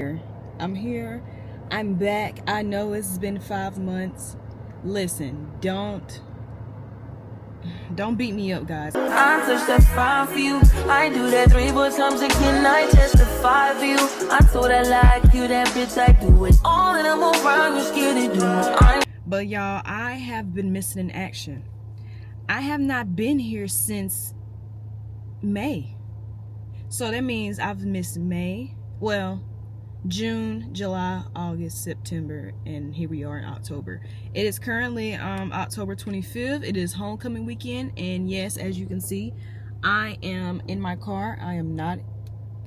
I'm here. I'm back. I know it's been 5 months. Listen, don't beat me up, guys. I touch that 5 for you. I do that 3, 4 times again. I testify for you. I told that like you, that bitch. I do it all, and I'm around. You scared to do it. But y'all, I have been missing in action. I have not been here since May. So that means I've missed May. Well, June, July, August, September, and here we are in October. It is currently October 25th. It is homecoming weekend, and yes, as you can see, I am in my car. I'm not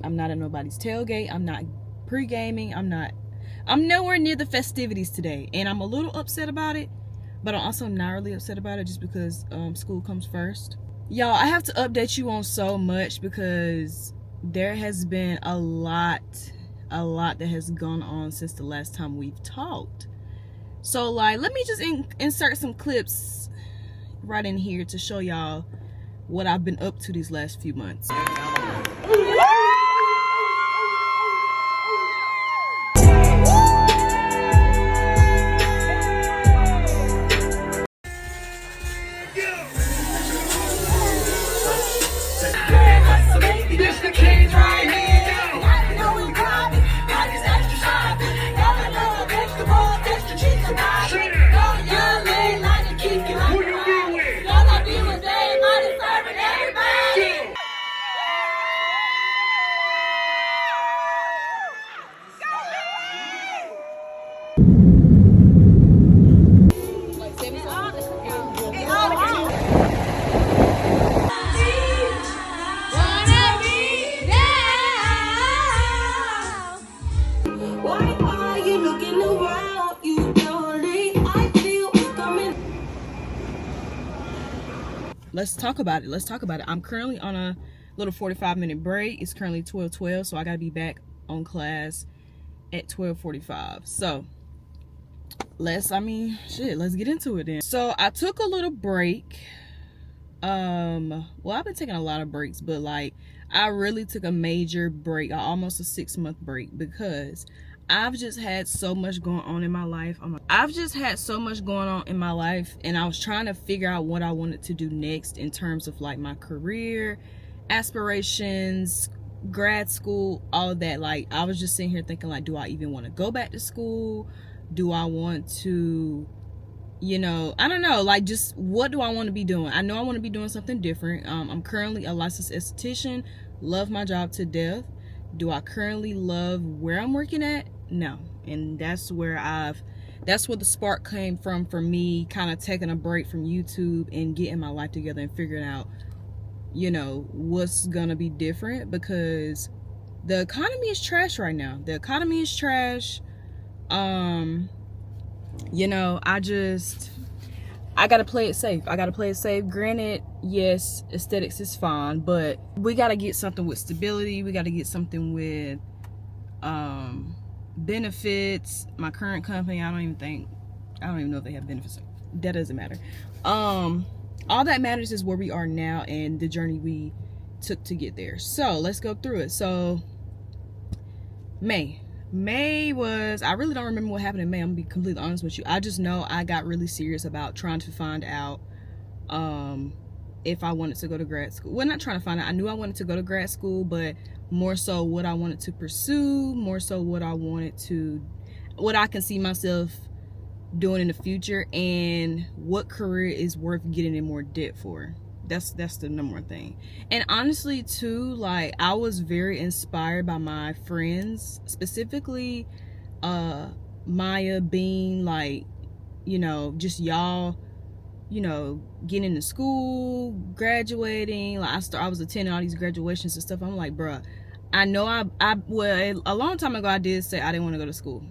at nobody's tailgate. I'm not pre-gaming. I'm nowhere near the festivities today, and I'm a little upset about it, but I'm also not really upset about it just because school comes first. Y'all, I have to update you on so much because there has been a lot that has gone on since the last time we've talked. So like, let me just insert some clips right in here to show y'all what I've been up to these last few months. Let's talk about it. I'm currently on a little 45-minute break. It's currently 12:12, so I gotta be back on class at 12:45. So let's get into it then. So I took a little break. Well, I've been taking a lot of breaks, but like I really took a major break, almost a 6-month break, because I've just had so much going on in my life. And I was trying to figure out what I wanted to do next in terms of like my career, aspirations, grad school, all of that. Like I was just sitting here thinking like, do I even want to go back to school? Do I want to, I don't know, like just what do I want to be doing? I know I want to be doing something different. I'm currently a licensed esthetician, love my job to death. Do I currently love where I'm working at? No. And that's where the spark came from for me, kind of taking a break from YouTube and getting my life together and figuring out, what's gonna be different, because the economy is trash right now. The economy is trash. I gotta play it safe. Granted, yes, aesthetics is fine, but we gotta get something with stability. We gotta get something with benefits. My current company, I don't even know if they have benefits. That doesn't matter. All that matters is where we are now and the journey we took to get there. So let's go through it. So May was, I really don't remember what happened in May. I'm gonna be completely honest with you. I just know I got really serious about trying to find out if I wanted to go to grad school. Well, not trying to find out. I knew I wanted to go to grad school, but more so what I wanted to pursue, more so what I can see myself doing in the future, and what career is worth getting in more debt for. That's the number one thing. And honestly too, like I was very inspired by my friends, specifically Maya, Bean, like just y'all getting into school, graduating. Like I was attending all these graduations and stuff. I'm like, bruh, I know well, a long time ago I did say I didn't want to go to school.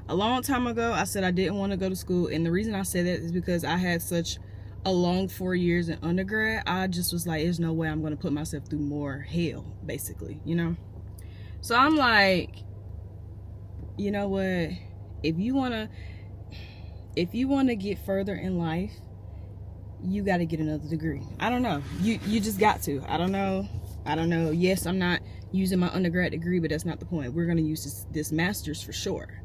A long time ago I said I didn't want to go to school, and the reason I said that is because I had such a long 4 years in undergrad. I just was like, there's no way I'm going to put myself through more hell, basically, So I'm like, you know what? If you want to get further in life, you got to get another degree. I don't know. You just got to. I don't know. Yes, I'm not using my undergrad degree, but that's not the point. We're going to use this master's for sure.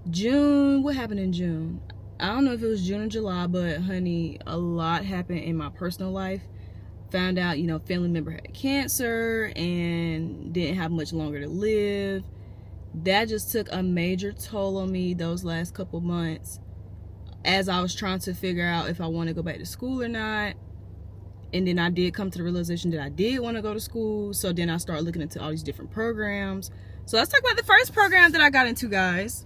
June, what happened in June? I don't know if it was June or July, but honey, a lot happened in my personal life. Found out, you know, family member had cancer and didn't have much longer to live. That just took a major toll on me those last couple months as I was trying to figure out if I want to go back to school or not. And then I did come to the realization that I did want to go to school. So then I started looking into all these different programs. So let's talk about the first program that I got into, guys.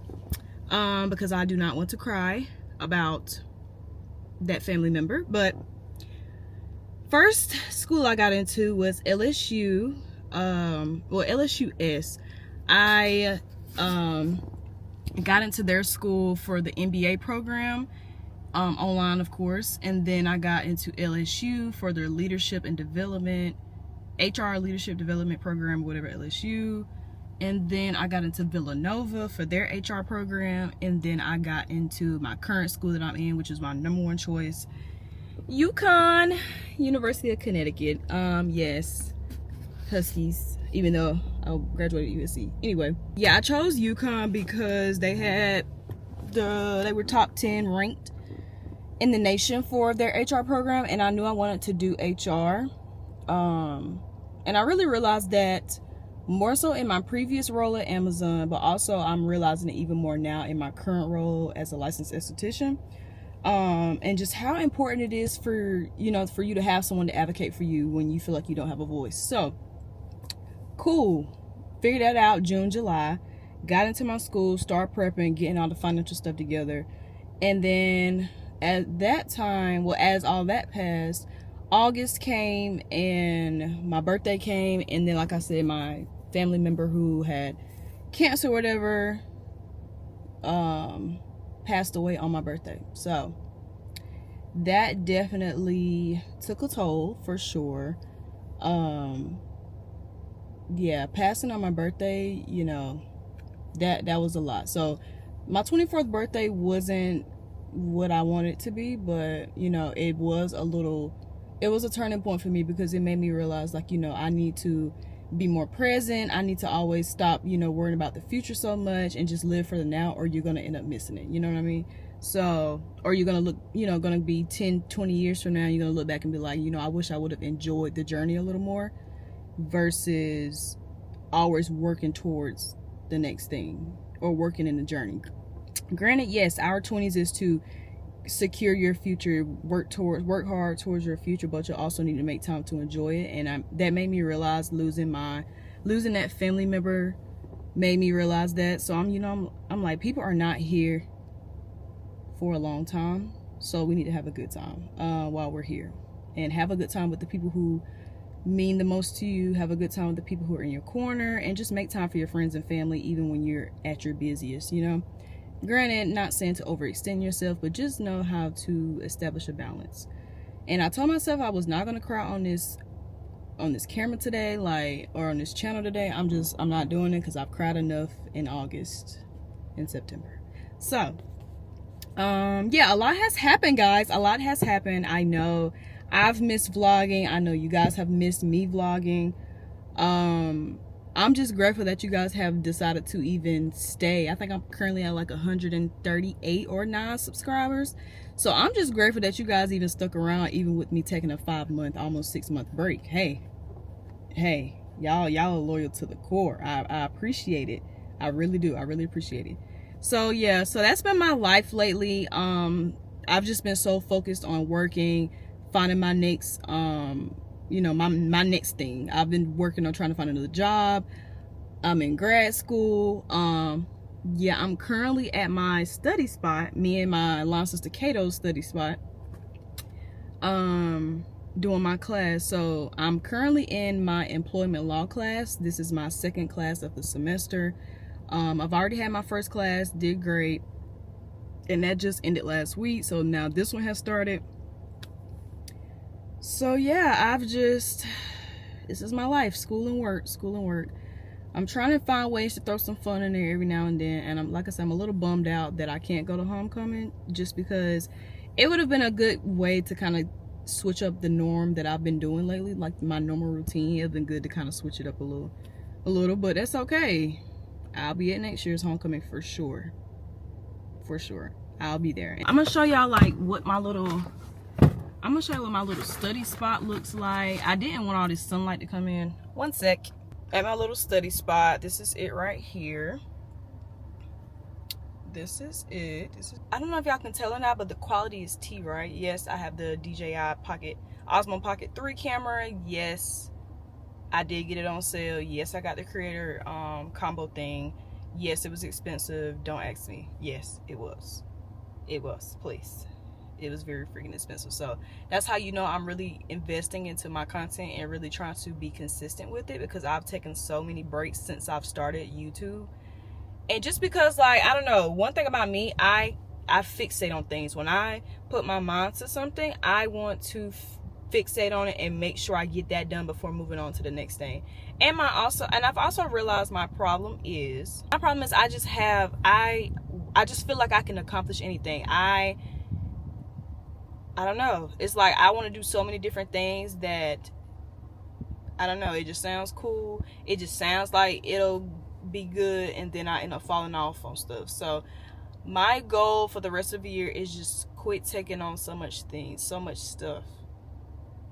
Because I do not want to cry about that family member. But first school I got into was LSU. LSUS. I got into their school for the MBA program. Online, of course, and then I got into LSU for their leadership and development, HR leadership development program, whatever, LSU. And then I got into Villanova for their HR program, and then I got into my current school that I'm in, which is my #1 choice, UConn, University of Connecticut. Yes, Huskies, even though I graduated USC. Anyway, yeah, I chose UConn because they were top 10 ranked in the nation for their HR program, and I knew I wanted to do HR. And I really realized that more so in my previous role at Amazon, but also I'm realizing it even more now in my current role as a licensed esthetician. And just how important it is for you to have someone to advocate for you when you feel like you don't have a voice. So cool, figured that out June, July, got into my school, start prepping, getting all the financial stuff together. And then at that time, well, as all that passed, August came and my birthday came, and then, like I said, my family member who had cancer or whatever passed away on my birthday. So that definitely took a toll for sure. Yeah, passing on my birthday, you know, that was a lot. So my 24th birthday wasn't what I wanted it to be, but you know, it was a turning point for me because it made me realize, like, you know, I need to be more present. I need to always stop, you know, worrying about the future so much and just live for the now, or you're going to end up missing it. You know what I mean? So, or you're going to look, you know, going to be 10, 20 years from now, you're going to look back and be like, you know, I wish I would have enjoyed the journey a little more versus always working towards the next thing or working in the journey. Granted, yes, our 20s is to secure your future, work hard towards your future, but you also need to make time to enjoy it. And that made me realize losing that family member made me realize that. So I'm like, people are not here for a long time, so we need to have a good time while we're here, and have a good time with the people who mean the most to you. Have a good time with the people who are in your corner, and just make time for your friends and family even when you're at your busiest, you know. Granted, not saying to overextend yourself, but just know how to establish a balance. And I told myself I was not going to cry on this camera today, or on this channel today. I'm not doing it because I've cried enough in August and September. So yeah, a lot has happened, guys. A lot has happened. I know I've missed vlogging. I know you guys have missed me vlogging. I'm just grateful that you guys have decided to even stay. I think I'm currently at like 138 or 9 subscribers. So I'm just grateful that you guys even stuck around, even with me taking a 5-month, almost 6-month break. Hey, y'all are loyal to the core. I appreciate it. I really do. I really appreciate it. So yeah, so that's been my life lately. I've just been so focused on working, finding my next, my next thing. I've been working on trying to find another job. I'm in grad school. Yeah, I'm currently at my study spot, me and my line sister Kato's study spot, doing my class. So I'm currently in my employment law class. This is my second class of the semester. I've already had my first class, did great, and that just ended last week. So now this one has started. So yeah, this is my life, school and work. I'm trying to find ways to throw some fun in there every now and then, and like I said, I'm a little bummed out that I can't go to homecoming, just because it would have been a good way to kind of switch up the norm that I've been doing lately, like my normal routine. It's been good to kind of switch it up a little. a little, but that's okay. I'll be at next year's homecoming for sure. For sure. I'll be there. I'm gonna show y'all like what my little study spot looks like. I didn't want all this sunlight to come in. One sec. At my little study spot, this is it right here. This is it. I don't know if y'all can tell or not, but the quality is T, right? Yes, I have the DJI Osmo Pocket 3 camera. Yes, I did get it on sale. Yes, I got the creator combo thing. Yes, it was expensive. Don't ask me. Yes, it was. It was, please. It was very freaking expensive. So that's how you know I'm really investing into my content and really trying to be consistent with it, because I've taken so many breaks since I've started YouTube. And just because, like, I don't know, one thing about me, I fixate on things. When I put my mind to something, I want to fixate on it and make sure I get that done before moving on to the next thing. And I've also realized my problem is I just feel like I can accomplish anything. I don't know. It's like I want to do so many different things that, I don't know, it just sounds cool. It just sounds like it'll be good, and then I end up falling off on stuff. So my goal for the rest of the year is just quit taking on so much stuff.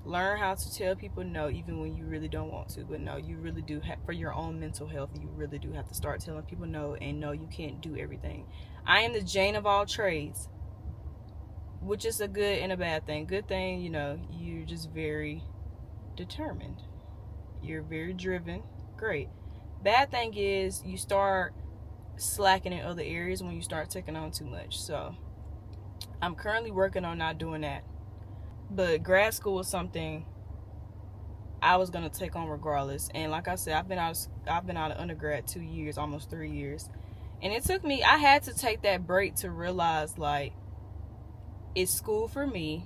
Learn how to tell people no, even when you really don't want to. But no, you really do have, for your own mental health, you really do have to start telling people no. And no, you can't do everything. I am the Jane of all trades, which is a good and a bad thing. Good thing, you know, you're just very determined. You're very driven. Great. Bad thing is you start slacking in other areas when you start taking on too much. So I'm currently working on not doing that. But grad school is something I was gonna take on regardless. And like I said, I've been out of undergrad 2 years, almost 3 years. And it took me, I had to take that break to realize, like, is school for me?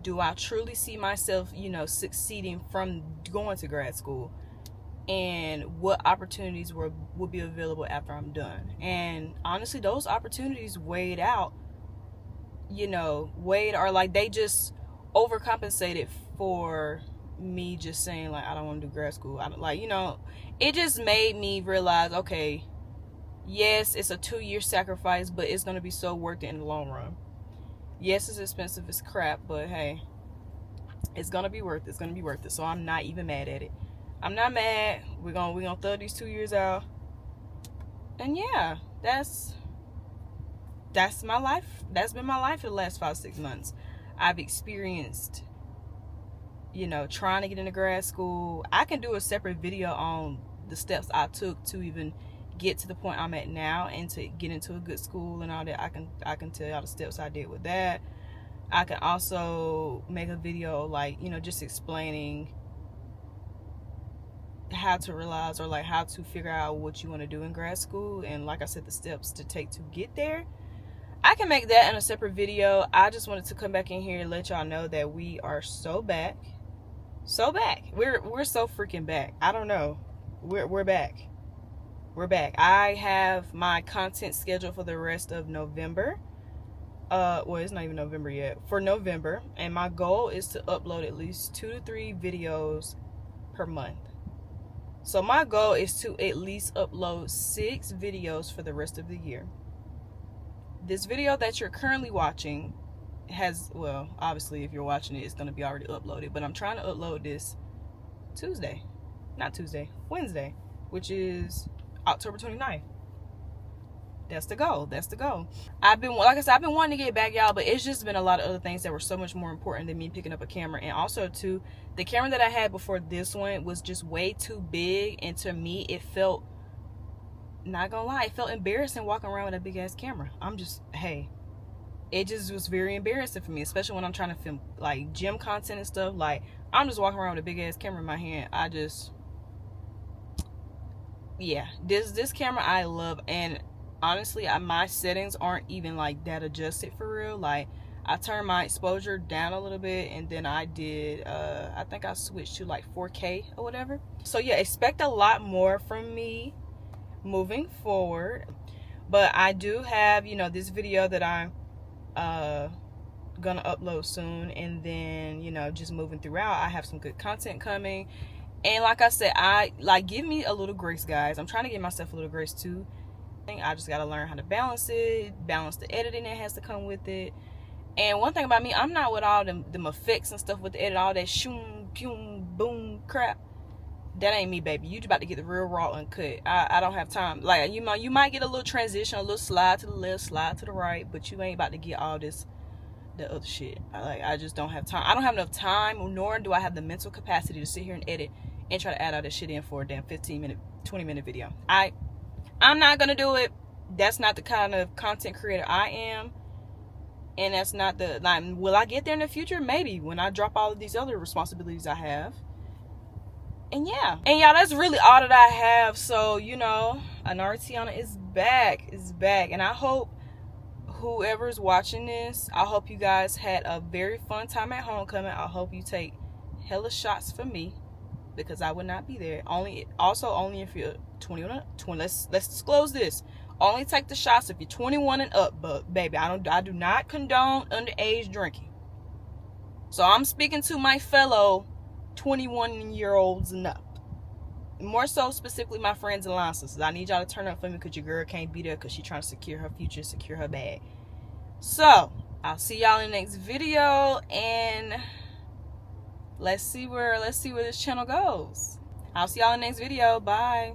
Do I truly see myself, you know, succeeding from going to grad school? And what opportunities will be available after I'm done? And honestly, those opportunities weighed out, or like they just overcompensated for me just saying, like, I don't want to do grad school. I don't, like, it just made me realize, okay, yes, it's a 2-year sacrifice, but it's going to be so worth it in the long run. Yes, it's expensive as crap, but hey, it's going to be worth it. It's going to be worth it. So I'm not even mad at it. I'm not mad. We're gonna throw these 2 years out. And yeah, that's my life. That's been my life for the last 5-6 months. I've experienced, trying to get into grad school. I can do a separate video on the steps I took to even get to the point I'm at now and to get into a good school and all that. I can tell y'all the steps I did with that. I can also make a video, like, just explaining how to realize, or like how to figure out what you want to do in grad school, and like I said, the steps to take to get there. I can make that in a separate video. I just wanted to come back in here and let y'all know that we are so back. We're so freaking back. I don't know. We're back. We're back. I have my content scheduled for the rest of November. Well, it's not even November yet. For November, and my goal is to upload at least 2 to 3 videos per month. So my goal is to at least upload 6 videos for the rest of the year. This video that you're currently watching has, well, obviously if you're watching it, it's going to be already uploaded. But I'm trying to upload this Wednesday, which is October 29th. That's the goal. I've been wanting to get back, y'all, but it's just been a lot of other things that were so much more important than me picking up a camera. And also, too, the camera that I had before this one was just way too big, and to me, it felt, not gonna lie, it felt embarrassing walking around with a big ass camera. It just was very embarrassing for me, especially when I'm trying to film like gym content and stuff. Like, I'm just walking around with a big ass camera in my hand. This camera I love, and honestly, my settings aren't even like that adjusted for real. Like, I turned my exposure down a little bit, and then I did, I think I switched to like 4K or whatever. So yeah, expect a lot more from me moving forward. But I do have, this video that I'm gonna upload soon, and then, just moving throughout, I have some good content coming. And like I said, give me a little grace, guys. I'm trying to give myself a little grace too. I just gotta learn how to balance it, balance the editing that has to come with it. And one thing about me, I'm not with all them effects and stuff with the edit, all that shoom, boom, boom crap. That ain't me, baby. You about to get the real raw uncut. I don't have time. Like, you might get a little transition, a little slide to the left, slide to the right, but you ain't about to get all this, the other shit. I just don't have time. I don't have enough time, nor do I have the mental capacity to sit here and edit and try to add all this shit in for a damn 15-minute, 20-minute video. I'm not gonna do it. That's not the kind of content creator I am. And that's not the, like, will I get there in the future? Maybe, when I drop all of these other responsibilities I have. And yeah. And y'all, that's really all that I have. So, you know, Anartiana is back. And I hope whoever's watching this, I hope you guys had a very fun time at homecoming. I hope you take hella shots for me, because I would not be there. Only if you're 21. Let's disclose this. Only take the shots if you're 21 and up, but baby, I do not condone underage drinking. So I'm speaking to my fellow 21-year-olds and up. More so specifically my friends and line sisters. I need y'all to turn up for me, because your girl can't be there because she's trying to secure her future, secure her bag. So I'll see y'all in the next video, and let's see where this channel goes. I'll see y'all in the next video. Bye.